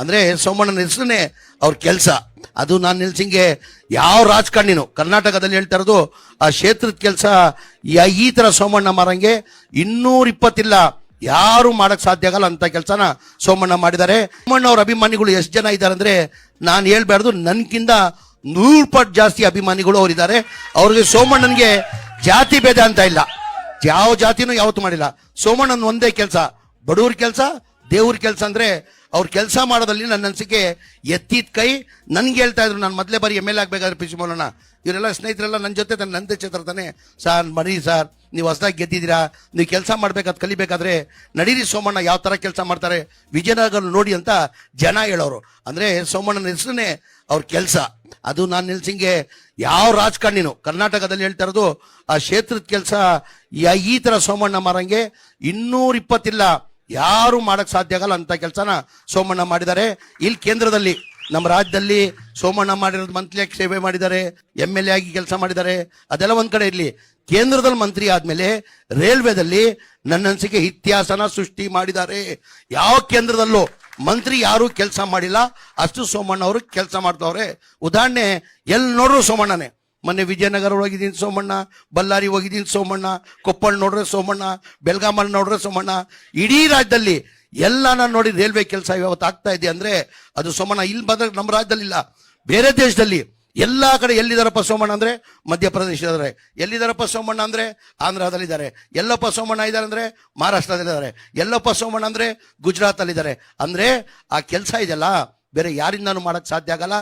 ಅಂದ್ರೆ ಸೋಮಣ್ಣನ ಹೆಸರನ್ನೇ ಅವ್ರ ಕೆಲಸ. ಅದು ನಾನು ನಿಲ್ಸಿಂಗೆ ಯಾವ ರಾಜಕಾರಣಿನೂ ಕರ್ನಾಟಕದಲ್ಲಿ ಹೇಳ್ತಾ ಇರೋದು ಆ ಕ್ಷೇತ್ರದ ಕೆಲಸ ಈ ತರ ಸೋಮಣ್ಣ ಮಾರಂಗೆ 220 ಇಲ್ಲ ಯಾರು ಮಾಡಕ್ ಸಾಧ್ಯ ಆಗಲ್ಲ ಅಂತ ಕೆಲಸನ ಸೋಮಣ್ಣ ಮಾಡಿದ್ದಾರೆ. ಸೋಮಣ್ಣ ಅವ್ರ ಅಭಿಮಾನಿಗಳು ಎಷ್ಟು ಜನ ಇದ್ದಾರೆ ಅಂದ್ರೆ ನಾನು ಹೇಳ್ಬಾರ್ದು, ನನ್ಕಿಂತ 100 ಪಟ್ಟು ಜಾಸ್ತಿ ಅಭಿಮಾನಿಗಳು ಅವರಿದ್ದಾರೆ. ಅವ್ರಿಗೆ ಸೋಮಣ್ಣನ್ಗೆ ಜಾತಿ ಭೇದ ಅಂತ ಇಲ್ಲ, ಯಾವ ಜಾತಿನೂ ಯಾವತ್ತು ಮಾಡಿಲ್ಲ. ಸೋಮಣ್ಣನ ಒಂದೇ ಕೆಲಸ, ಬಡವ್ರ ಕೆಲಸ, ದೇವ್ರ ಕೆಲಸ. ಅಂದ್ರೆ ಅವ್ರ ಕೆಲಸ ಮಾಡೋದಲ್ಲಿ ನನ್ನ ಅನ್ಸಿಕೆ ಎತ್ತಿದ ಕೈ. ನನ್ಗೆ ಹೇಳ್ತಾ ಇದ್ರು, ನಾನು ಮೊದಲೇ ಬಾರಿ MLA ಆಗ್ಬೇಕಾದ್ರೆ ಪಿ ಸಿ ಮೌಲಣ್ಣ ಇವರೆಲ್ಲ ಸ್ನೇಹಿತರೆಲ್ಲ ನನ್ನ ಜೊತೆ ನಂದೇ ಕ್ಷೇತ್ರ ತಾನೆ ಸರ್, ಮರಿ ಸರ್ ನೀವು ಹೊಸದಾಗಿ ಗೆದ್ದಿದ್ದೀರಾ, ನೀವು ಕೆಲಸ ಮಾಡ್ಬೇಕಾದ್ ಕಲಿಬೇಕಾದ್ರೆ ನಡೀರಿ ಸೋಮಣ್ಣ ಯಾವ ತರ ಕೆಲಸ ಮಾಡ್ತಾರೆ ವಿಜಯನಗರ ನೋಡಿ ಅಂತ ಜನ ಹೇಳೋರು. ಅಂದ್ರೆ ಸೋಮಣ್ಣನ ಹೆಸರನ್ನೇ ಅವ್ರ ಕೆಲಸ. ಅದು ನಾನು ನಿಲ್ಸಿಂಗೆ ಯಾವ ರಾಜಕಾರಣಿನೂ ಕರ್ನಾಟಕದಲ್ಲಿ ಹೇಳ್ತಾ ಇರೋದು ಆ ಕ್ಷೇತ್ರದ ಕೆಲಸ ಈ ತರ ಸೋಮಣ್ಣ ಮಾರಂಗೆ 220 ಇಲ್ಲ ಯಾರು ಮಾಡಕ್ ಸಾಧ್ಯ ಆಗಲ್ಲ ಅಂತ ಕೆಲಸನ ಸೋಮಣ್ಣ ಮಾಡಿದ್ದಾರೆ. ಇಲ್ಲಿ ಕೇಂದ್ರದಲ್ಲಿ ನಮ್ಮ ರಾಜ್ಯದಲ್ಲಿ ಸೋಮಣ್ಣ ಮಾಡಿರೋದು ಮಂತ್ರಿಯಾಗಿ ಸೇವೆ ಮಾಡಿದ್ದಾರೆ, MLA ಆಗಿ ಕೆಲಸ ಮಾಡಿದ್ದಾರೆ. ಅದೆಲ್ಲ ಒಂದ್ ಕಡೆ ಇರ್ಲಿ, ಕೇಂದ್ರದಲ್ಲಿ ಮಂತ್ರಿ ಆದ್ಮೇಲೆ ರೈಲ್ವೆದಲ್ಲಿ ನನ್ನ ಅನಿಸಿಕೆ ಇತಿಹಾಸನ ಸೃಷ್ಟಿ ಮಾಡಿದ್ದಾರೆ. ಯಾವ ಕೇಂದ್ರದಲ್ಲೂ ಮಂತ್ರಿ ಯಾರು ಕೆಲಸ ಮಾಡಿಲ್ಲ, ಅಷ್ಟು ಸೋಮಣ್ಣ ಅವರು ಕೆಲಸ ಮಾಡ್ತಾವ್ರೆ. ಉದಾಹರಣೆ ಎಲ್ಲಿ ನೋಡ್ರು ಸೋಮಣ್ಣನೇ. ಮೊನ್ನೆ ವಿಜಯನಗರ ಹೋಗಿದ್ದೀನಿ ಸೋಮಣ್ಣ, ಬಳ್ಳಾರಿ ಹೋಗಿದ್ದೀನಿ ಸೋಮಣ್ಣ, ಕೊಪ್ಪಳ ನೋಡ್ರೆ ಸೋಮಣ್ಣ, ಬೆಳಗಾಮಲ್ಲಿ ನೋಡ್ರೆ ಸೋಮಣ್ಣ. ಇಡೀ ರಾಜ್ಯದಲ್ಲಿ ಎಲ್ಲ ನಾನು ನೋಡಿ ರೈಲ್ವೆ ಕೆಲಸ ಇವತ್ತು ಆಗ್ತಾ ಇದೆ ಅಂದ್ರೆ ಅದು ಸೋಮಣ್ಣ. ಇಲ್ಲಿ ಬಂದ್ರೆ ನಮ್ಮ ರಾಜ್ಯದಲ್ಲಿ ಇಲ್ಲ, ಬೇರೆ ದೇಶದಲ್ಲಿ ಎಲ್ಲಾ ಕಡೆ ಎಲ್ಲಿದಾರಪ್ಪ ಸೋಮಣ್ಣ ಅಂದ್ರೆ ಮಧ್ಯಪ್ರದೇಶದಲ್ಲಿದ್ದಾರೆ, ಎಲ್ಲಿದಾರಪ್ಪ ಸೋಮಣ್ಣ ಅಂದ್ರೆ ಆಂಧ್ರದಲ್ಲಿದ್ದಾರೆ, ಎಲ್ಲಪ್ಪ ಸೋಮಣ್ಣ ಇದ್ದಾರೆ ಅಂದ್ರೆ ಮಹಾರಾಷ್ಟ್ರದಲ್ಲಿದ್ದಾರೆ, ಎಲ್ಲಪ್ಪ ಸೋಮಣ್ಣ ಅಂದ್ರೆ ಗುಜರಾತ್ ಅಲ್ಲಿದ್ದಾರೆ. ಅಂದ್ರೆ ಆ ಕೆಲಸ ಇದೆಯಲ್ಲ ಬೇರೆ ಯಾರಿಂದಾನು ಮಾಡಕ್ ಸಾಧ್ಯ ಆಗಲ್ಲ.